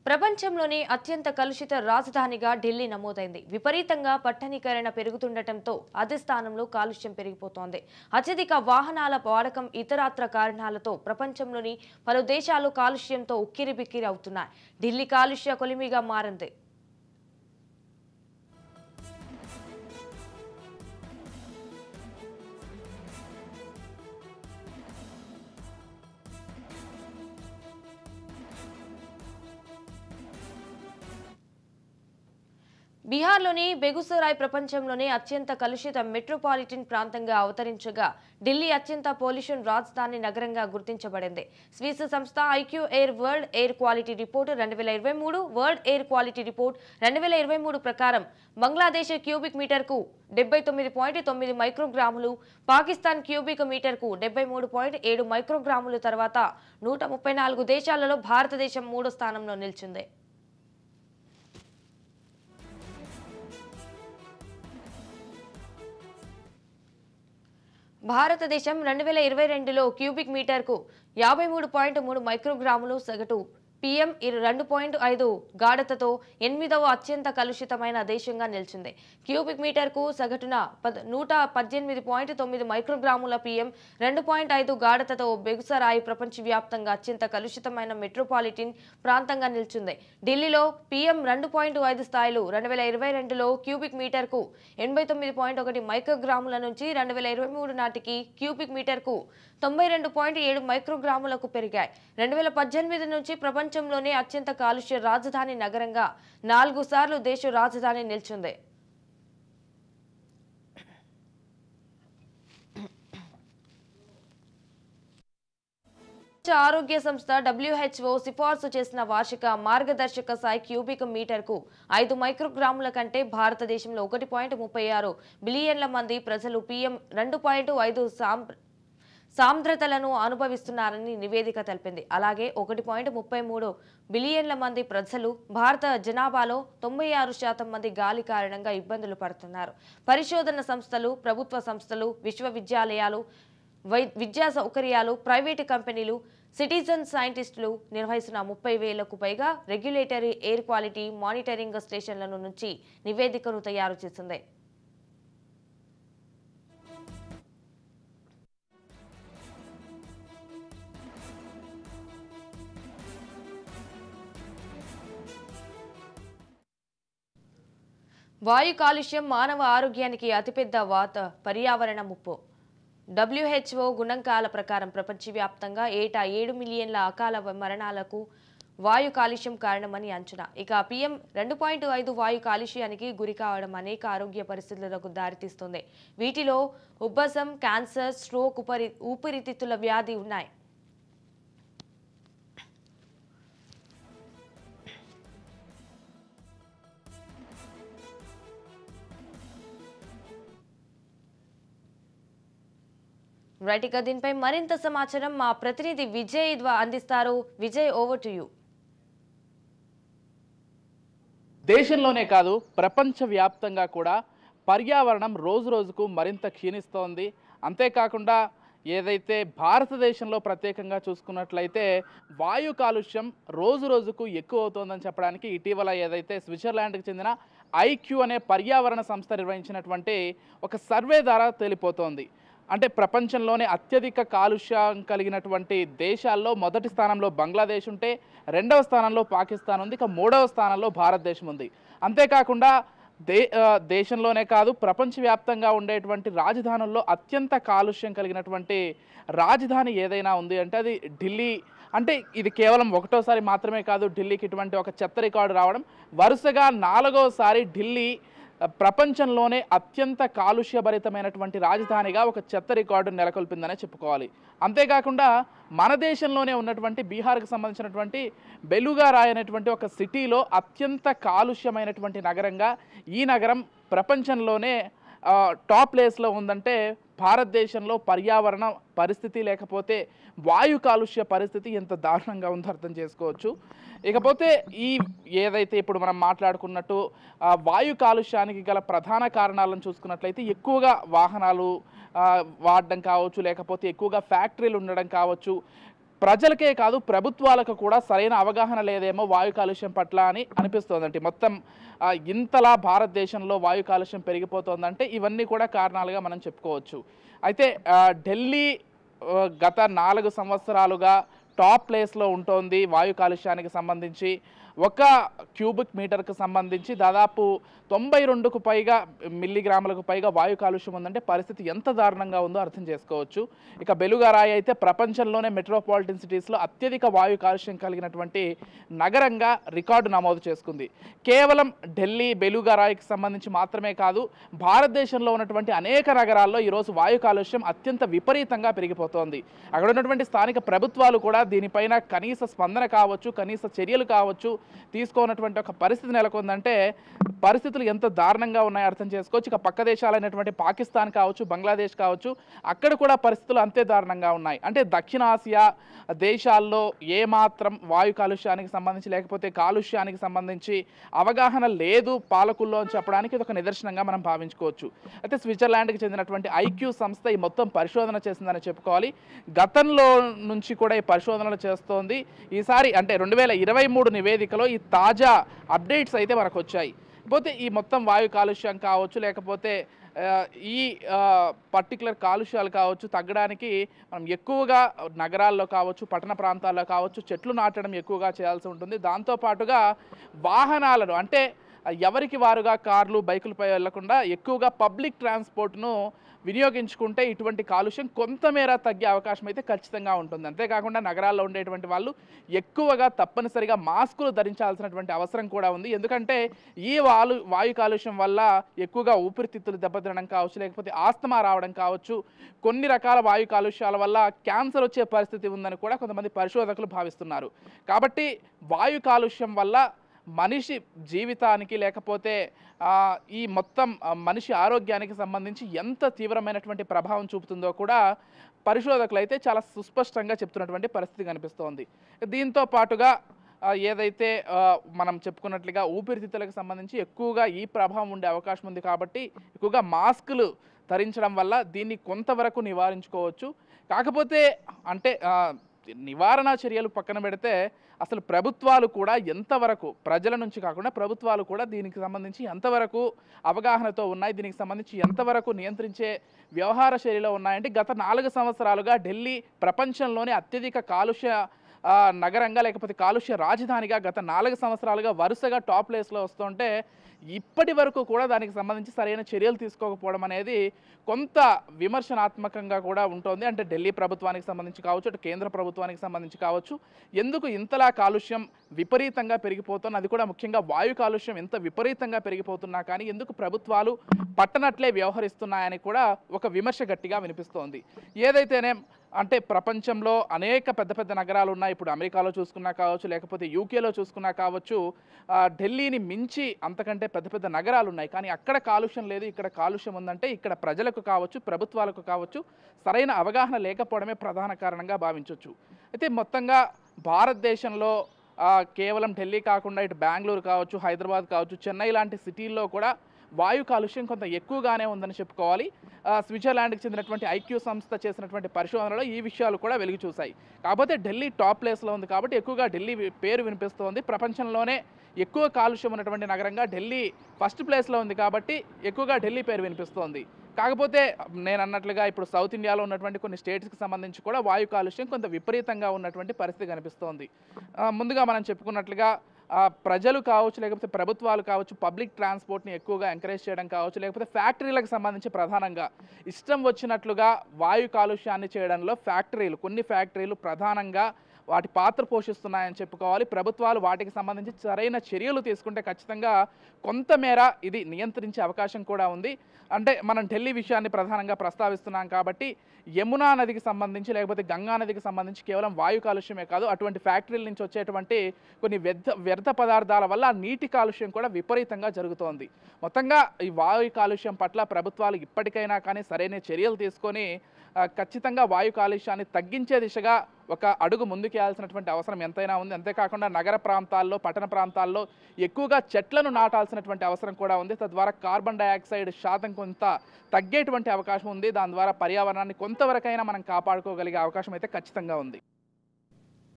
ప్రపంచంలోనే అత్యంత కలుషిత రాజధానిగా ఢిల్లీ నమోదైంది. విపరీతంగా పట్టణీకరణ పెరుగుతుండటంతో అదే స్థానంలో కాలుష్యం పెరిగిపోతోంది. అత్యధిక వాహనాల వాడకం ఇతరత్ర కారణాలతో ప్రపంచంలోని పలు దేశాలు కాలుష్యంతో ఉక్కిరిబిక్కిరి అవుతున్నాయి. ఢిల్లీ కాలుష్య కొలిమిగా మారింది. బీహార్లోని బెగుసరాయ్ ప్రపంచంలోనే అత్యంత కలుషిత మెట్రోపాలిటన్ ప్రాంతంగా అవతరించగా ఢిల్లీ అత్యంత పొల్యూషన్ రాజధాని నగరంగా గుర్తించబడింది. స్విస్ సంస్థ IQ Air World Air Quality Report 2023 World Air Quality Report 2023 ప్రకారం బంగ్లాదేశ్ క్యూబిక్ మీటర్కు 79.9 మైక్రోగ్రాములు, పాకిస్తాన్ క్యూబిక్ మీటర్కు 73.7 మైక్రోగ్రాములు తర్వాత 134 దేశాలలో భారతదేశం 3వ స్థానంలో నిలిచింది. భారతదేశం 2022లో క్యూబిక్ మీటర్కు 53.3 మైక్రోగ్రాములు సగటు PM 2.5 గాఢతతో 8వ అత్యంత కలుషితమైన దేశంగా నిలిచింది. క్యూబిక్ మీటర్కు సగటున 118.9 మైక్రోగ్రాముల PM 2.5 గాఢతతో బెగుసరాయి ప్రపంచవ్యాప్తంగా అత్యంత కలుషితమైన మెట్రోపాలిటన్ ప్రాంతంగా నిలిచింది. ఢిల్లీలో PM 2.5 స్థాయిలు 2022లో క్యూబిక్ మీటర్కు 89.1 మైక్రోగ్రాముల నుంచి 2023 నాటికి క్యూబిక్ మీటర్కు 92.7 మైక్రోగ్రాములకు పెరిగాయి. 2018 నుంచి ప్రపంచంలోనే అత్యంత కాలుష్య రాజధాని నగరంగా 4 సార్లు దేశ రాజధాని నిలిచింది. ఆరోగ్య సంస్థ WHO సిఫార్సు చేసిన వార్షిక మార్గదర్శక స్థాయి క్యూబిక్ మీటర్కు 5 మైక్రోగ్రాముల కంటే భారతదేశంలో 1.36 బిలియన్ల మంది ప్రజలు PM 2.5 సాంద్రతలను అనుభవిస్తున్నారని నివేదిక తెలిపింది. అలాగే 1.33 బిలియన్ల మంది ప్రజలు భారత జనాభాలో 96% మంది గాలి కారణంగా ఇబ్బందులు పడుతున్నారు. పరిశోధన సంస్థలు, ప్రభుత్వ సంస్థలు, విశ్వవిద్యాలయాలు, విద్యా సౌకర్యాలు, ప్రైవేటు కంపెనీలు, సిటిజన్ సైంటిస్టులు నిర్వహిస్తున్న 30,000కు పైగా రెగ్యులేటరీ ఎయిర్ క్వాలిటీ మానిటరింగ్ స్టేషన్ల నుంచి నివేదికను తయారు చేసింది. వాయు కాలుష్యం మానవ ఆరోగ్యానికి అతిపెద్ద పర్యావరణ ముప్పు. WHO గణాంకాల ప్రకారం ప్రపంచవ్యాప్తంగా ఏటా 7 మిలియన్ల అకాల మరణాలకు వాయు కాలుష్యం కారణమని అంచనా. ఇక PM 2.5 వాయు కాలుష్యానికి గురి కావడం అనేక ఆరోగ్య పరిస్థితులకు దారితీస్తుంది. వీటిలో ఉబ్బసం, క్యాన్సర్, స్ట్రోక్, ఊపిరితిత్తుల వ్యాధి ఉన్నాయి. రైట్, ఇక దీనిపై మరింత సమాచారం మా ప్రతినిధి విజయ్ అందిస్తారు. Vijay, over to you. దేశంలోనే కాదు ప్రపంచవ్యాప్తంగా కూడా పర్యావరణం రోజు రోజుకు మరింత క్షీణిస్తోంది. అంతేకాకుండా ఏదైతే భారతదేశంలో ప్రత్యేకంగా చూసుకున్నట్లయితే వాయు కాలుష్యం రోజు రోజుకు ఎక్కువ అవుతోందని చెప్పడానికి ఇటీవల ఏదైతే స్విట్జర్లాండ్కి చెందిన ఐక్యూ అనే పర్యావరణ సంస్థ నిర్వహించినటువంటి ఒక సర్వే ద్వారా తేలిపోతోంది. అంటే ప్రపంచంలోనే అత్యధిక కాలుష్యం కలిగినటువంటి దేశాల్లో మొదటి స్థానంలో బంగ్లాదేశ్ ఉంటే, 2వ స్థానంలో పాకిస్తాన్ ఉంది, ఇక 3వ స్థానంలో భారతదేశం ఉంది. అంతేకాకుండా దేశంలోనే కాదు ప్రపంచవ్యాప్తంగా ఉండేటువంటి రాజధానుల్లో అత్యంత కాలుష్యం కలిగినటువంటి రాజధాని ఏదైనా ఉంది అంటే అది ఢిల్లీ. అంటే ఇది కేవలం 1వసారి మాత్రమే కాదు ఢిల్లీకి ఇటువంటి ఒక చెత్త రికార్డు రావడం. వరుసగా 4వసారి ఢిల్లీ ప్రపంచంలోనే అత్యంత కాలుష్యభరితమైనటువంటి రాజధానిగా ఒక చెత్త రికార్డు నెలకొల్పిందనే చెప్పుకోవాలి. అంతేకాకుండా మన దేశంలోనే ఉన్నటువంటి బీహార్కి సంబంధించినటువంటి బెలుగారాయ్ అనేటువంటి ఒక సిటీలో అత్యంత కాలుష్యమైనటువంటి నగరంగా ఈ నగరం ప్రపంచంలోనే టాప్ ప్లేస్లో ఉందంటే భారతదేశంలో పర్యావరణ పరిస్థితి లేకపోతే వాయు కాలుష్య పరిస్థితి ఎంత దారుణంగా ఉందో అర్థం చేసుకోవచ్చు. ఇకపోతే ఈ ఏదైతే ఇప్పుడు మనం మాట్లాడుకున్నట్టు వాయు కాలుష్యానికి గల ప్రధాన కారణాలను చూసుకున్నట్లయితే ఎక్కువగా వాహనాలు వాడడం కావచ్చు, లేకపోతే ఎక్కువగా ఫ్యాక్టరీలు ఉండడం కావచ్చు, ప్రజలకే కాదు ప్రభుత్వాలకు కూడా సరైన అవగాహన లేదేమో వాయు కాలుష్యం పట్ల అని అనిపిస్తోందండి. మొత్తం ఇంతలా భారతదేశంలో వాయు కాలుష్యం పెరిగిపోతుందంటే ఇవన్నీ కూడా కారణాలుగా మనం చెప్పుకోవచ్చు. అయితే ఢిల్లీ గత 4 సంవత్సరాలుగా టాప్ ప్లేస్లో ఉంటోంది వాయు కాలుష్యానికి సంబంధించి. 1 క్యూబిక్ మీటర్కు సంబంధించి దాదాపు 92కు పైగా మిల్లీగ్రాములకు పైగా వాయు కాలుష్యం ఉందంటే పరిస్థితి ఎంత దారుణంగా ఉందో అర్థం చేసుకోవచ్చు. ఇక బెలుగారాయి అయితే ప్రపంచంలోనే మెట్రోపాలిటన్ సిటీస్లో అత్యధిక వాయు కాలుష్యం కలిగినటువంటి నగరంగా రికార్డు నమోదు చేసుకుంది. కేవలం ఢిల్లీ బెలుగారాయికి సంబంధించి మాత్రమే కాదు, భారతదేశంలో ఉన్నటువంటి అనేక నగరాల్లో ఈరోజు వాయు కాలుష్యం అత్యంత విపరీతంగా పెరిగిపోతోంది. అక్కడ ఉన్నటువంటి స్థానిక ప్రభుత్వాలు కూడా దీనిపైన కనీస స్పందన కావచ్చు, కనీస చర్యలు కావచ్చు తీసుకోనటువంటి ఒక పరిస్థితి నెలకొందంటే పరిస్థితులు ఎంత దారుణంగా ఉన్నాయో అర్థం చేసుకోవచ్చు. ఇక పక్క దేశాలైనటువంటి పాకిస్తాన్ కావచ్చు, బంగ్లాదేశ్ కావచ్చు, అక్కడ కూడా పరిస్థితులు అంతే దారుణంగా ఉన్నాయి. అంటే దక్షిణాసియా దేశాల్లో ఏమాత్రం వాయు కాలుష్యానికి సంబంధించి లేకపోతే కాలుష్యానికి సంబంధించి అవగాహన లేదు పాలకుల్లో అని చెప్పడానికి ఇది ఒక నిదర్శనంగా మనం భావించుకోవచ్చు. అయితే స్విట్జర్లాండ్కి చెందినటువంటి ఐక్యూ సంస్థ ఈ మొత్తం పరిశోధన చేసిందని చెప్పుకోవాలి. గతంలో నుంచి కూడా ఈ పరిశోధనలు చేస్తోంది. ఈసారి అంటే 2023 నివేదికలో ఈ తాజా అప్డేట్స్ అయితే మనకు వచ్చాయి. పోతే ఈ మొత్తం వాయు కాలుష్యం కావచ్చు లేకపోతే ఈ పర్టికులర్ కాలుష్యాలు కావచ్చు తగ్గడానికి మనం ఎక్కువగా నగరాల్లో కావచ్చు, పట్టణ ప్రాంతాల్లో కావచ్చు చెట్లు నాటడం ఎక్కువగా చేయాల్సి ఉంటుంది. దాంతోపాటుగా వాహనాలను అంటే ఎవరికి వారుగా కార్లు, బైకులపై వెళ్లకుండా ఎక్కువగా పబ్లిక్ ట్రాన్స్పోర్ట్ను వినియోగించుకుంటే ఇటువంటి కాలుష్యం కొంతమేర తగ్గే అవకాశం అయితే ఖచ్చితంగా ఉంటుంది. అంతేకాకుండా నగరాల్లో ఉండేటువంటి వాళ్ళు ఎక్కువగా తప్పనిసరిగా మాస్కులు ధరించాల్సినటువంటి అవసరం కూడా ఉంది. ఎందుకంటే ఈ వాయు కాలుష్యం వల్ల ఎక్కువగా ఊపిరితిత్తులు దెబ్బతినడం కావచ్చు, లేకపోతే ఆస్తమా రావడం కావచ్చు, కొన్ని రకాల వాయు కాలుష్యాల వల్ల క్యాన్సర్ వచ్చే పరిస్థితి ఉందని కూడా కొంతమంది పరిశోధకులు భావిస్తున్నారు. కాబట్టి వాయు కాలుష్యం వల్ల మనిషి జీవితానికి లేకపోతే ఈ మొత్తం మనిషి ఆరోగ్యానికి సంబంధించి ఎంత తీవ్రమైనటువంటి ప్రభావం చూపుతుందో కూడా పరిశోధకులు అయితే చాలా సుస్పష్టంగా చెప్తున్నటువంటి పరిస్థితి కనిపిస్తోంది. దీంతో పాటుగా ఏదైతే మనం చెప్పుకున్నట్లుగా ఊపిరితిత్తులకు సంబంధించి ఎక్కువగా ఈ ప్రభావం ఉండే అవకాశం ఉంది. కాబట్టి ఎక్కువగా మాస్కులు ధరించడం వల్ల దీన్ని కొంతవరకు నివారించుకోవచ్చు. కాకపోతే అంటే నివారణ చర్యలు పక్కన పెడితే అసలు ప్రభుత్వాలు కూడా ఎంతవరకు ప్రజల నుంచి కాకుండా ప్రభుత్వాలు కూడా దీనికి సంబంధించి ఎంతవరకు అవగాహనతో ఉన్నాయి, దీనికి సంబంధించి ఎంతవరకు నియంత్రించే వ్యవహార శైలిలో ఉన్నాయంటే గత 4 సంవత్సరాలుగా ఢిల్లీ ప్రపంచంలోనే అత్యధిక కాలుష్య నగరంగా లేకపోతే కాలుష్య రాజధానిగా గత 4 సంవత్సరాలుగా వరుసగా టాప్ ప్లేస్లో వస్తుంటే ఇప్పటి వరకు కూడా దానికి సంబంధించి సరైన చర్యలు తీసుకోకపోవడం అనేది కొంత విమర్శనాత్మకంగా కూడా ఉంటుంది. అంటే ఢిల్లీ ప్రభుత్వానికి సంబంధించి కావచ్చు, అటు కేంద్ర ప్రభుత్వానికి సంబంధించి కావచ్చు, ఎందుకు ఇంతలా కాలుష్యం విపరీతంగా పెరిగిపోతుంది, అది కూడా ముఖ్యంగా వాయు కాలుష్యం ఎంత విపరీతంగా పెరిగిపోతున్నా కానీ ఎందుకు ప్రభుత్వాలు పట్టనట్లే వ్యవహరిస్తున్నాయని కూడా ఒక విమర్శ గట్టిగా వినిపిస్తోంది. ఏదైతేనే అంటే ప్రపంచంలో అనేక పెద్ద పెద్ద నగరాలు ఉన్నాయి. ఇప్పుడు అమెరికాలో చూసుకున్నా కావచ్చు, లేకపోతే యూకేలో చూసుకున్నా కావచ్చు, ఢిల్లీని మించి అంతకంటే పెద్ద పెద్ద నగరాలు ఉన్నాయి. కానీ అక్కడ కాలుష్యం లేదు, ఇక్కడ కాలుష్యం ఉందంటే ఇక్కడ ప్రజలకు కావచ్చు, ప్రభుత్వాలకు కావచ్చు సరైన అవగాహన లేకపోవడమే ప్రధాన కారణంగా భావించవచ్చు. అయితే మొత్తంగా భారతదేశంలో కేవలం ఢిల్లీ కాకుండా ఇటు బెంగళూరు కావచ్చు, హైదరాబాద్ కావచ్చు, చెన్నై లాంటి సిటీల్లో కూడా వాయు కాలుష్యం కొంత ఎక్కువగానే ఉందని చెప్పుకోవాలి. స్విట్జర్లాండ్కి చెందినటువంటి ఐక్యూ సంస్థ చేసినటువంటి పరిశోధనలో ఈ విషయాలు కూడా వెలుగు చూశాయి. కాకపోతే ఢిల్లీ టాప్ ప్లేస్లో ఉంది కాబట్టి ఎక్కువగా ఢిల్లీ పేరు వినిపిస్తోంది. ప్రపంచంలోనే ఎక్కువ కాలుష్యం ఉన్నటువంటి నగరంగా ఢిల్లీ ఫస్ట్ ప్లేస్లో ఉంది కాబట్టి ఎక్కువగా ఢిల్లీ పేరు వినిపిస్తోంది. కాకపోతే నేను అన్నట్లుగా ఇప్పుడు సౌత్ ఇండియాలో ఉన్నటువంటి కొన్ని స్టేట్స్కి సంబంధించి కూడా వాయు కాలుష్యం కొంత విపరీతంగా ఉన్నటువంటి పరిస్థితి కనిపిస్తోంది. ముందుగా మనం చెప్పుకున్నట్లుగా ప్రజలు కావచ్చు, లేకపోతే ప్రభుత్వాలు కావచ్చు, పబ్లిక్ ట్రాన్స్పోర్ట్ని ఎక్కువగా ఎంకరేజ్ చేయడం కావచ్చు, లేకపోతే ఫ్యాక్టరీలకు సంబంధించి ప్రధానంగా ఇష్టం వచ్చినట్లుగా వాయు కాలుష్యాన్ని చేయడంలో కొన్ని ఫ్యాక్టరీలు ప్రధానంగా వాటి పాత్ర పోషిస్తున్నాయని చెప్పుకోవాలి. ప్రభుత్వాలు వాటికి సంబంధించి సరైన చర్యలు తీసుకుంటే ఖచ్చితంగా కొంతమేర ఇది నియంత్రించే అవకాశం కూడా ఉంది. అంటే మనం ఢిల్లీ విషయాన్ని ప్రధానంగా ప్రస్తావిస్తున్నాం కాబట్టి యమునా నదికి సంబంధించి లేకపోతే గంగా నదికి సంబంధించి కేవలం వాయు కాలుష్యమే కాదు, అటువంటి ఫ్యాక్టరీల నుంచి వచ్చేటువంటి కొన్ని వ్యర్థ పదార్థాల వల్ల నీటి కాలుష్యం కూడా విపరీతంగా జరుగుతోంది. మొత్తంగా ఈ వాయు కాలుష్యం పట్ల ప్రభుత్వాలు ఇప్పటికైనా కానీ సరైన చర్యలు తీసుకొని ఖచ్చితంగా వాయు కాలుష్యాన్ని తగ్గించే దిశగా ఒక అడుగు ముందుకేయాల్సినటువంటి అవసరం ఎంతైనా ఉంది. అంతేకాకుండా నగర ప్రాంతాల్లో, పట్టణ ప్రాంతాల్లో ఎక్కువగా చెట్లను నాటాల్సినటువంటి అవసరం కూడా ఉంది. తద్వారా కార్బన్ డైఆక్సైడ్ శాతం కొంత తగ్గేటువంటి అవకాశం ఉంది. దాని ద్వారా పర్యావరణాన్ని కొంతవరకైనా మనం కాపాడుకోగలిగే అవకాశం అయితే ఖచ్చితంగా ఉంది.